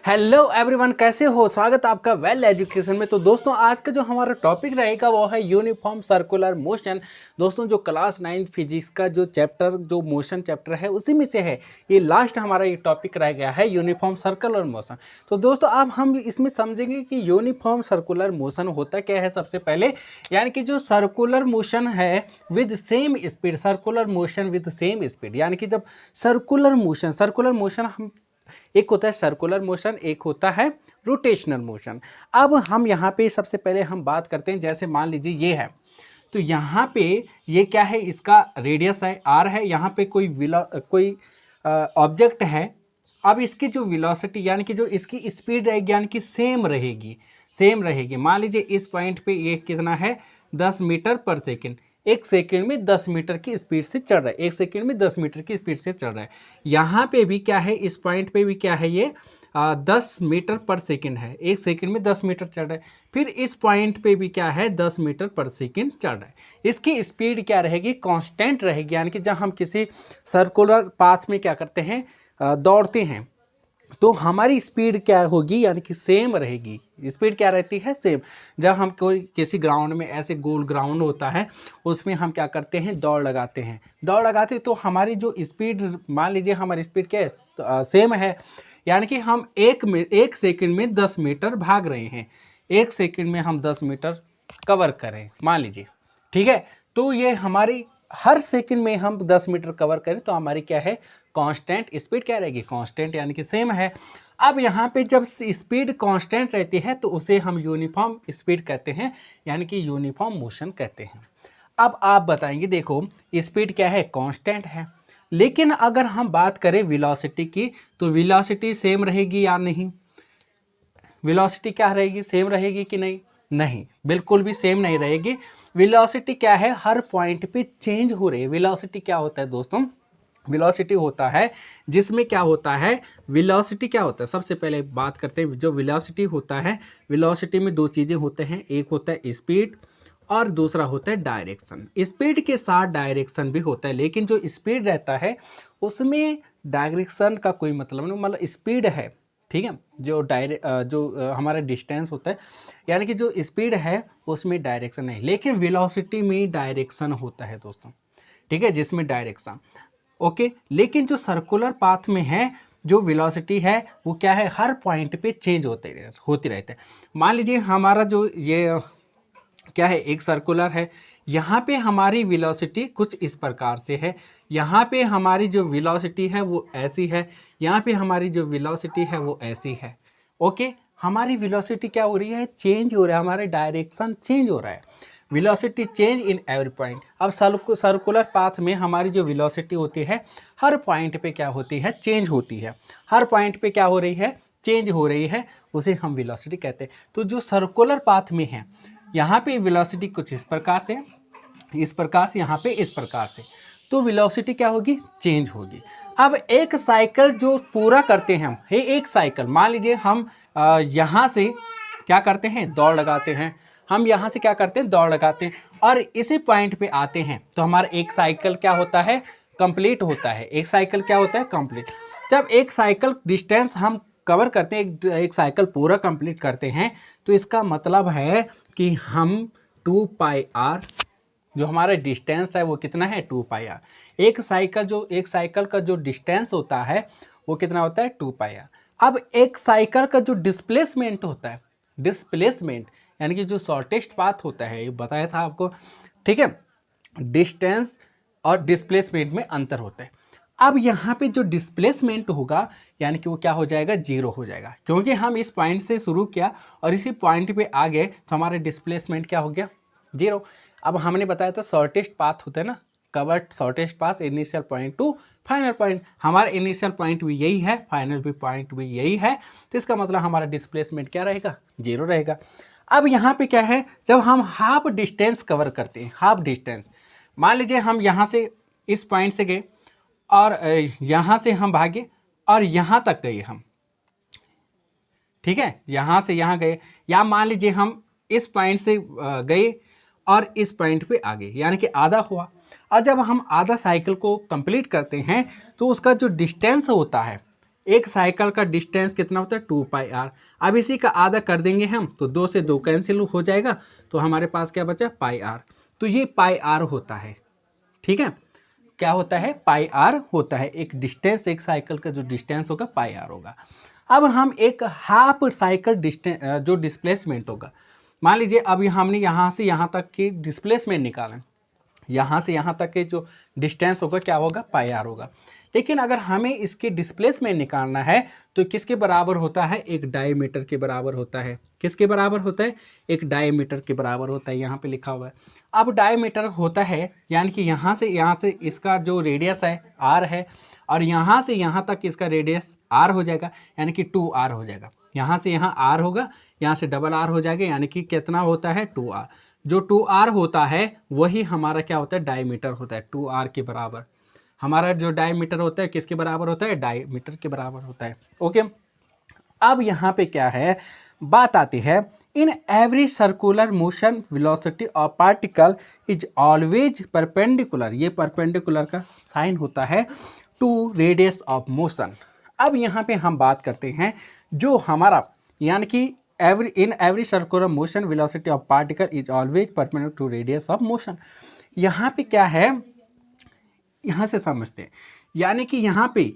Hello everyone, कैसे हो? स्वागत है आपका वेल एजुकेशन में। तो दोस्तों, आज का जो हमारा टॉपिक रहेगा वो है यूनिफॉर्म सर्कुलर मोशन। दोस्तों, जो क्लास 9 फिजिक्स का जो चैप्टर जो मोशन चैप्टर है उसी में से है ये लास्ट हमारा ये टॉपिक रह गया है यूनिफॉर्म सर्कुलर मोशन। तो दोस्तों, अब हम इसमें समझेंगे कि यूनिफॉर्म सर्कुलर मोशन होता क्या है। सबसे पहले यानी कि जो सर्कुलर मोशन है with same speed, circular motion with same speed, यानी कि जब सर्कुलर मोशन हम एक होता है सर्कुलर मोशन, एक होता है रोटेशनल मोशन। अब हम यहाँ पे सबसे पहले हम बात करते हैं, जैसे मान लीजिए ये है, तो यहाँ पे ये क्या है, इसका रेडियस है आर है, यहाँ पे कोई ऑब्जेक्ट है। अब इसकी जो वेलोसिटी यानी कि जो इसकी स्पीड रहेगी यानी कि सेम रहेगी। मान लीजिए इस पॉइंट पे ये कितना है, 10 मीटर पर सेकेंड, एक सेकंड में 10 मीटर की स्पीड से चल रहा है, एक सेकंड में 10 मीटर की स्पीड से चल रहा है। यहाँ पे भी क्या है, इस पॉइंट पे भी क्या है, ये 10 मीटर पर सेकंड है, एक सेकंड में 10 मीटर चल रहा है। फिर इस पॉइंट पे भी क्या है, 10 मीटर पर सेकंड चल रहा है। इसकी स्पीड क्या रहेगी, कांस्टेंट रहेगी। यानी कि जब हम किसी सर्कुलर पाथ में क्या करते हैं, दौड़ते हैं, तो हमारी स्पीड क्या होगी, यानी कि सेम रहेगी। स्पीड क्या रहती है, सेम। जब हम कोई किसी ग्राउंड में, ऐसे गोल ग्राउंड होता है, उसमें हम क्या करते हैं, दौड़ लगाते तो हमारी जो स्पीड, मान लीजिए हमारी स्पीड क्या है, सेम है। यानी कि हम एक सेकंड में 10 मीटर भाग रहे हैं, एक सेकंड में हम 10 मीटर कवर करें मान लीजिए, ठीक है। तो ये हमारी हर सेकंड में हम 10 मीटर कवर करें तो हमारी क्या है, कांस्टेंट स्पीड क्या रहेगी, कांस्टेंट यानी कि सेम है। अब यहाँ पे जब स्पीड कांस्टेंट रहती है तो उसे हम यूनिफॉर्म स्पीड कहते हैं, यानी कि यूनिफॉर्म मोशन कहते हैं। अब आप बताएंगे, देखो स्पीड क्या है, कांस्टेंट है, लेकिन अगर हम बात करें वेलोसिटी की तो वेलोसिटी सेम रहेगी या नहीं, वेलोसिटी क्या रहेगी, सेम रहेगी कि नहीं? नहीं, बिल्कुल भी सेम नहीं रहेगी। वेलोसिटी क्या है, हर पॉइंट पे चेंज हो रही है। वेलोसिटी क्या होता है दोस्तों, वेलोसिटी होता है जिसमें क्या होता है, वेलोसिटी क्या होता है, सबसे पहले बात करते हैं जो वेलोसिटी होता है। वेलोसिटी में दो चीज़ें होते हैं, एक होता है स्पीड और दूसरा होता है डायरेक्शन। स्पीड के साथ डायरेक्शन भी होता है, लेकिन जो स्पीड रहता है उसमें डायरेक्शन का कोई मतलब नहीं। मतलब स्पीड है, ठीक है, जो हमारा डिस्टेंस होता है, यानी कि जो स्पीड है उसमें डायरेक्शन नहीं, लेकिन वेलोसिटी में डायरेक्शन होता है दोस्तों, ठीक है, जिसमें डायरेक्शन ओके। लेकिन जो सर्कुलर पाथ में है, जो वेलोसिटी है वो क्या है, हर पॉइंट पे चेंज होती रहते हैं। मान लीजिए हमारा जो ये क्या है, एक सर्कुलर है, यहाँ पे हमारी वेलोसिटी कुछ इस प्रकार से है, यहाँ पे हमारी जो वेलोसिटी है वो ऐसी है, यहाँ पे हमारी जो वेलोसिटी है वो ऐसी है, ओके। हमारी वेलोसिटी क्या हो रही है, चेंज हो रहा है, हमारे डायरेक्शन चेंज हो रहा है, velocity change in every point. अब सर्कुलर पाथ में हमारी जो वेलोसिटी होती है हर पॉइंट पे क्या होती है, चेंज होती है, हर पॉइंट पे क्या हो रही है, चेंज हो रही है, उसे हम वेलोसिटी कहते हैं। तो जो सर्कुलर पाथ में है, यहाँ पे वेलोसिटी कुछ इस प्रकार से, इस प्रकार से, यहाँ पे इस प्रकार से, तो वेलोसिटी क्या होगी, चेंज होगी। अब एक साइकिल जो पूरा करते हैं हम, एक साइकिल मान लीजिए हम यहाँ से क्या करते हैं, दौड़ लगाते हैं, हम यहाँ से क्या करते हैं, दौड़ लगाते हैं, और इसी पॉइंट पे आते हैं तो हमारा एक साइकिल क्या होता है, कंप्लीट होता है। एक साइकिल क्या होता है, कंप्लीट। जब एक साइकिल डिस्टेंस हम कवर करते हैं, एक साइकिल पूरा कंप्लीट करते हैं, तो इसका मतलब है कि हम 2πr, जो हमारा डिस्टेंस है वो कितना है, 2πr। एक साइकिल का जो डिस्टेंस होता है वो कितना होता है, 2πr। अब एक साइकिल का जो डिस्प्लेसमेंट होता है, डिस्प्लेसमेंट यानी कि जो शॉर्टेस्ट पाथ होता है, ये बताया था आपको, ठीक है। डिस्टेंस और डिस्प्लेसमेंट में अंतर होता है। अब यहाँ पे जो डिस्प्लेसमेंट होगा यानी कि वो क्या हो जाएगा, जीरो हो जाएगा, क्योंकि हम इस पॉइंट से शुरू किया और इसी पॉइंट पे आ गए तो हमारे डिस्प्लेसमेंट क्या हो गया, जीरो। अब हमने बताया था शॉर्टेस्ट पाथ होता है ना, covered shortest path initial point two final point. हमारा इनिशियल पॉइंट भी यही है, फाइनल भी पॉइंट भी यही है, तो इसका मतलब हमारा डिस्प्लेसमेंट क्या रहेगा, जीरो रहेगा। अब यहाँ पे क्या है, जब हम हाफ डिस्टेंस कवर करते हैं, हाफ डिस्टेंस, मान लीजिए हम यहाँ से इस पॉइंट से गए और यहाँ से हम भागे और यहाँ तक गए हम, ठीक है, यहाँ से यहाँ गए, या मान लीजिए हम इस पॉइंट से गए और इस पॉइंट पे आ गए, यानी कि आधा हुआ। और जब हम आधा साइकिल को कंप्लीट करते हैं तो उसका जो डिस्टेंस होता है एक साइकिल का डिस्टेंस कितना होता है 2πr। अब इसी का आधा कर देंगे हम तो 2 से 2 कैंसिल हो जाएगा, तो हमारे पास क्या बचा πr। तो ये πr होता है, ठीक है, क्या होता है πr होता है। एक डिस्टेंस, एक साइकिल का जो डिस्टेंस होगा πr होगा। अब हम एक हाफ साइकिल डिस्टेंस जो डिस्प्लेसमेंट होगा, मान लीजिए अब हमने यहाँ से यहाँ तक की डिस्प्लेसमेंट निकाला, यहाँ से यहाँ तक के जो डिस्टेंस होगा क्या होगा πr होगा। लेकिन अगर हमें इसके डिस्प्लेसमेंट निकालना है तो किसके बराबर होता है, एक डायमीटर के बराबर होता है। किसके बराबर होता है, एक डायमीटर के बराबर होता है, यहाँ पे लिखा हुआ है। अब डायमीटर होता है यानी कि यहाँ से इसका जो रेडियस है r है, और यहाँ से यहाँ तक इसका रेडियस r हो जाएगा, यानी कि 2r हो जाएगा। यहाँ से यहाँ r होगा, यहाँ से डबल r हो जाएगा, यानी कि कितना होता है 2r। जो 2r होता है वही हमारा क्या होता है, डायमीटर होता है। 2r के बराबर हमारा जो डायमीटर होता है किसके बराबर होता है, डायमीटर के बराबर होता है। ओके, अब यहाँ पे क्या है, बात आती है, इन every circular motion velocity of particle is always perpendicular. ये परपेंडिकुलर का साइन होता है टू रेडियस ऑफ मोशन। अब यहाँ पे हम बात करते हैं जो हमारा, यानी कि in every circular motion velocity of particle is always perpendicular to radius of motion. यहाँ पे क्या है, यहाँ से समझते हैं, यानी कि यहाँ पे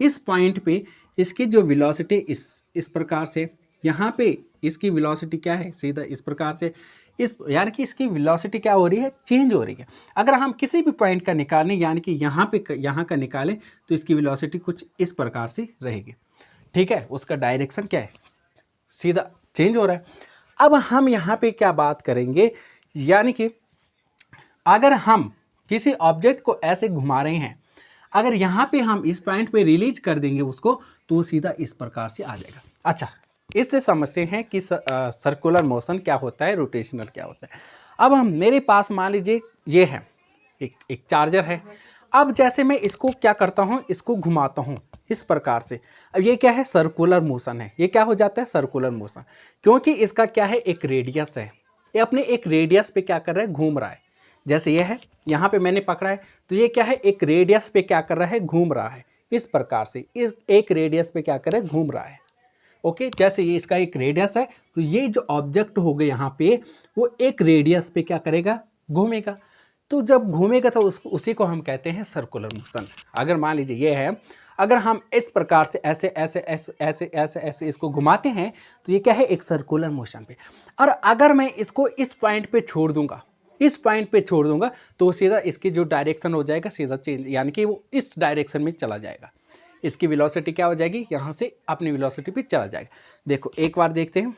इस पॉइंट पे इसकी जो वेलोसिटी इस प्रकार से, यहाँ पे इसकी वेलोसिटी क्या है, सीधा इस प्रकार से, इस यानी कि इसकी वेलोसिटी क्या हो रही है, चेंज हो रही है। अगर हम किसी भी पॉइंट का निकालें, यानी कि यहाँ का निकालें, तो इसकी वेलोसिटी कुछ इस प्रकार से रहेगी, ठीक है। उसका डायरेक्शन क्या है, सीधा चेंज हो रहा है। अब हम यहाँ पे क्या बात करेंगे, यानी कि अगर हम किसी ऑब्जेक्ट को ऐसे घुमा रहे हैं, अगर यहाँ पे हम इस पॉइंट पे रिलीज कर देंगे उसको, तो वो सीधा इस प्रकार से आ जाएगा। अच्छा, इससे समझते हैं कि सर्कुलर मोशन क्या होता है, रोटेशनल क्या होता है। अब हम, मेरे पास मान लीजिए ये है एक चार्जर है। अब जैसे मैं इसको क्या करता हूँ, इसको घुमाता हूँ इस प्रकार से। अब ये क्या है, सर्कुलर मोशन है। ये क्या हो जाता है, सर्कुलर मोशन, क्योंकि इसका क्या है, एक रेडियस है। ये अपने एक रेडियस पे क्या कर रहा है, घूम रहा है। जैसे ये है, यहाँ पे मैंने पकड़ा है, तो ये क्या है, एक रेडियस पे क्या कर रहा है, घूम रहा है इस प्रकार से। इस एक रेडियस पे क्या कर रहा है, घूम रहा है। ओके, जैसे ये इसका एक रेडियस है, तो ये जो ऑब्जेक्ट होगा यहाँ पे, वो एक रेडियस पे क्या करेगा, घूमेगा। तो जब घूमेगा तो उसी को हम कहते हैं सर्कुलर मोशन। अगर मान लीजिए ये है, अगर हम इस प्रकार से ऐसे ऐसे ऐसे ऐसे ऐसे ऐसे इसको घुमाते हैं, तो ये क्या है, एक सर्कुलर मोशन पे। और अगर मैं इसको इस पॉइंट पे छोड़ दूंगा, इस पॉइंट पे छोड़ दूंगा, तो सीधा इसकी जो डायरेक्शन हो जाएगा सीधा चेंज, यानी कि वो इस डायरेक्शन में चला जाएगा। इसकी वेलोसिटी क्या हो जाएगी, यहाँ से अपनी वेलोसिटी पे चला जाएगा। देखो एक बार देखते हैं,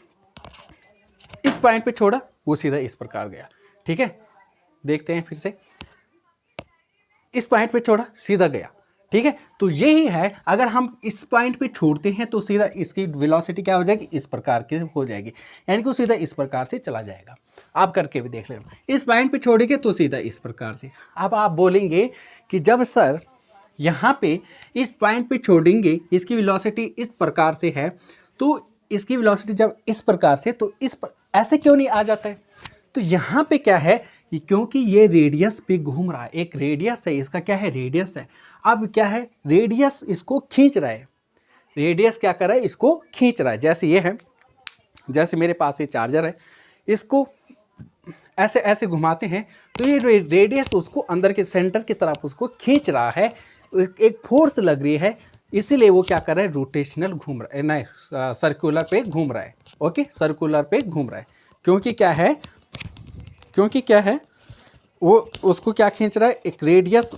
इस पॉइंट पे छोड़ा, वो सीधा इस प्रकार गया, ठीक है। देखते हैं फिर से, इस पॉइंट पे छोड़ा, सीधा गया, ठीक है। तो यही है, अगर हम इस पॉइंट पे छोड़ते हैं तो सीधा इसकी वेलोसिटी क्या हो जाएगी, इस प्रकार की हो जाएगी, यानी कि वो सीधा इस प्रकार से चला जाएगा। आप करके भी देख लेना, इस पॉइंट पे छोड़ेंगे तो सीधा इस प्रकार से। अब आप बोलेंगे कि जब सर यहाँ पे इस पॉइंट पे छोड़ेंगे, इसकी वेलोसिटी इस प्रकार से है, तो इसकी वेलोसिटी जब इस प्रकार से, तो ऐसे क्यों नहीं आ जाता है। तो यहाँ पे क्या है, क्योंकि ये रेडियस पे घूम रहा है, एक रेडियस है, इसका क्या है, रेडियस है। अब क्या है, रेडियस इसको खींच रहा है, रेडियस क्या कर रहा है, इसको खींच रहा है। जैसे ये है, जैसे मेरे पास ये चार्जर है, इसको ऐसे ऐसे घुमाते हैं, तो ये रेडियस उसको अंदर के सेंटर की तरफ उसको खींच रहा है, एक फोर्स लग रही है, इसीलिए वो क्या कर रहा है, रोटेशनल घूम रहा है, नहीं सर्कुलर पे घूम रहा है। ओके, सर्कुलर पे घूम रहा है, क्योंकि क्या है, क्योंकि क्या है, वो उसको क्या खींच रहा है, एक रेडियस,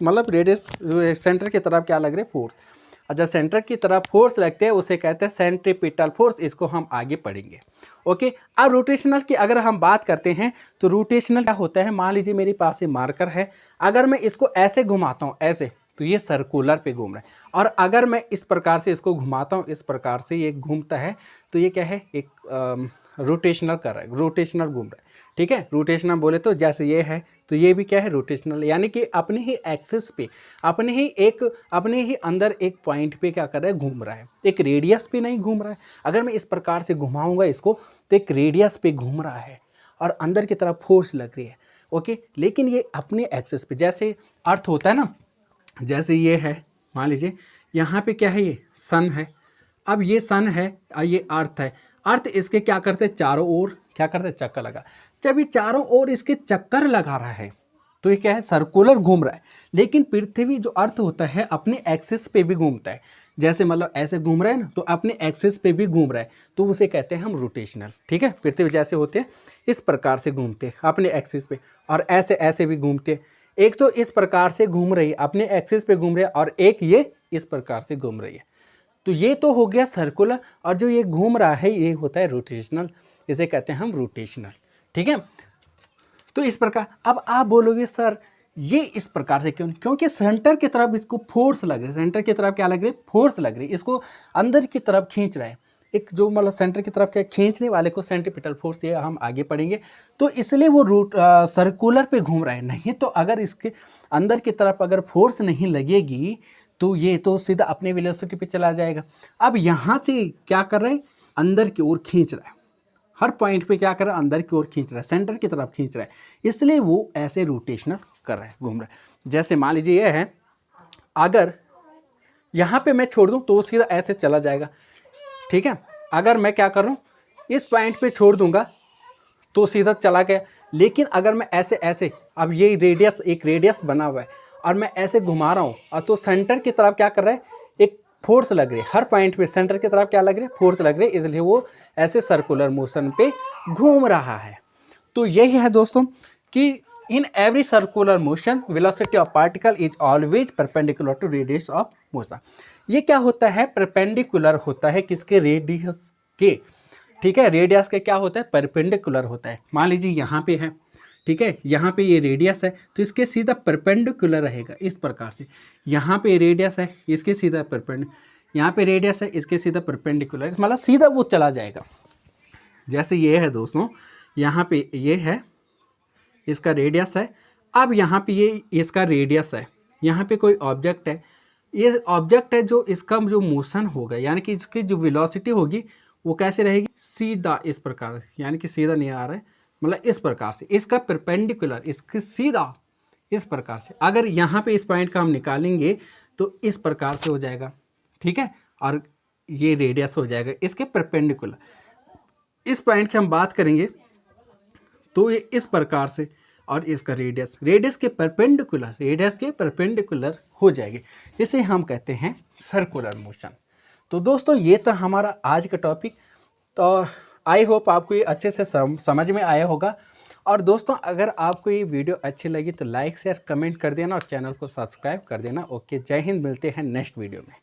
मतलब रेडियस सेंटर की तरफ क्या लग रहा है, फोर्स। और जब सेंटर की तरफ फोर्स लगते हैं उसे कहते हैं सेंट्रीपिटल फोर्स, इसको हम आगे पढ़ेंगे। ओके, अब रोटेशनल की अगर हम बात करते हैं, तो रोटेशनल क्या होता है, मान लीजिए मेरे पास ये मार्कर है, अगर मैं इसको ऐसे घुमाता हूँ ऐसे, तो ये सर्कुलर पे घूम रहा है। और अगर मैं इस प्रकार से इसको घुमाता हूँ, इस प्रकार से ये घूमता है, तो ये क्या है, एक रोटेशनल कर रहा है, रोटेशनल घूम रहा है, ठीक है। रोटेशनल बोले तो जैसे ये है, तो ये भी क्या है, रोटेशनल, यानी कि अपने ही एक्सिस पे, अपने ही अंदर एक पॉइंट पे क्या कर रहा है, घूम रहा है, एक रेडियस पे नहीं घूम रहा है। अगर मैं इस प्रकार से घुमाऊंगा इसको, तो एक रेडियस पे घूम रहा है और अंदर की तरफ फोर्स लग रही है। ओके, लेकिन ये अपने एक्सिस पे, जैसे अर्थ होता है ना, जैसे ये है, मान लीजिए यहाँ पे क्या है, ये सन है। अब ये सन है और ये अर्थ है। अर्थ इसके क्या करते हैं, चारों ओर क्या करते हैं, चक्कर लगा। जब ये चारों ओर इसके चक्कर लगा रहा है तो ये क्या है, सर्कुलर घूम रहा है। लेकिन पृथ्वी जो अर्थ होता है अपने एक्सिस पे भी घूमता है। जैसे मतलब ऐसे घूम रहा है ना, तो अपने एक्सिस पे भी घूम रहा है, तो उसे कहते हैं हम रोटेशनल। ठीक है, पृथ्वी जैसे होते हैं इस प्रकार से घूमते हैं अपने एक्सिस पे, और ऐसे ऐसे भी घूमते हैं। एक तो इस प्रकार से घूम रही है, अपने एक्सिस पे घूम रही है, और एक ये इस प्रकार से घूम रही है। तो ये तो हो गया सर्कुलर, और जो ये घूम रहा है ये होता है रोटेशनल, इसे कहते हैं हम रोटेशनल। ठीक है, तो इस प्रकार। अब आप बोलोगे सर ये इस प्रकार से क्यों, क्योंकि सेंटर की तरफ इसको फोर्स लग रही है। सेंटर की तरफ क्या लग रही है, फोर्स लग रही है, इसको अंदर की तरफ खींच रहा है। एक जो मतलब सेंटर की तरफ क्या खींचने वाले को सेंट्रीपिटल फोर्स, ये हम आगे पढ़ेंगे। तो इसलिए वो सर्कुलर पे घूम रहा है। नहीं तो अगर इसके अंदर की तरफ अगर फोर्स नहीं लगेगी तो ये तो सीधा अपने वेलोसिटी पे चला जाएगा। अब यहाँ से क्या कर रहा है, अंदर की ओर खींच रहा है। हर पॉइंट पे क्या कर रहा है, अंदर की ओर खींच रहा है, सेंटर की तरफ खींच रहा है, इसलिए वो ऐसे रोटेशनल कर रहा है, घूम रहा है। जैसे मान लीजिए ये है, अगर यहाँ पे मैं छोड़ दूँ तो सीधा ऐसे चला जाएगा। ठीक है, अगर मैं क्या कर रहा हूँ, इस पॉइंट पे छोड़ दूंगा तो सीधा चला गया। लेकिन अगर मैं ऐसे ऐसे, अब ये रेडियस, एक रेडियस बना हुआ है और मैं ऐसे घुमा रहा हूँ, और तो सेंटर की तरफ क्या कर रहा है, एक फोर्स लग रही है। हर पॉइंट पे सेंटर की तरफ क्या लग रही है, फोर्स लग रही है, इसलिए वो ऐसे सर्कुलर मोशन पे घूम रहा है। तो यही है दोस्तों कि in every circular motion velocity of particle is always perpendicular to radius of motion. ये क्या होता है, परपेंडिकुलर होता है किसके, रेडियस के। ठीक है, रेडियस के क्या होता है, परपेंडिकुलर होता है। मान लीजिए यहाँ पे है, ठीक है, यहाँ पे ये रेडियस है तो इसके सीधा परपेंडिकुलर रहेगा इस प्रकार से। यहाँ पे रेडियस है, इसके सीधा यहाँ पे रेडियस है, इसके सीधा परपेंडिकुलर, मतलब सीधा वो चला जाएगा। जैसे ये है दोस्तों, यहाँ पे ये है, इसका रेडियस है। अब यहाँ पे ये इसका रेडियस है, यहाँ पे कोई ऑब्जेक्ट है, ये ऑब्जेक्ट है, जो इसका जो मोशन होगा यानी कि इसकी जो वेलोसिटी होगी वो कैसे रहेगी, सीधा इस प्रकार, यानी कि सीधा नहीं आ रहा है, मतलब इस प्रकार से, इसका परपेंडिकुलर, इसके सीधा इस प्रकार से। अगर यहाँ पे इस पॉइंट का हम निकालेंगे तो इस प्रकार से हो जाएगा। ठीक है, और ये रेडियस हो जाएगा इसके परपेंडिकुलर। इस पॉइंट की हम बात करेंगे तो ये इस प्रकार से, और इसका रेडियस के परपेंडिकुलर हो जाएगी। इसे हम कहते हैं सर्कुलर मोशन। तो दोस्तों ये था हमारा आज का टॉपिक। तो आई होप आपको ये अच्छे से समझ में आया होगा। और दोस्तों अगर आपको ये वीडियो अच्छी लगी तो लाइक शेयर कमेंट कर देना और चैनल को सब्सक्राइब कर देना। ओके, जय हिंद, मिलते हैं नेक्स्ट वीडियो में।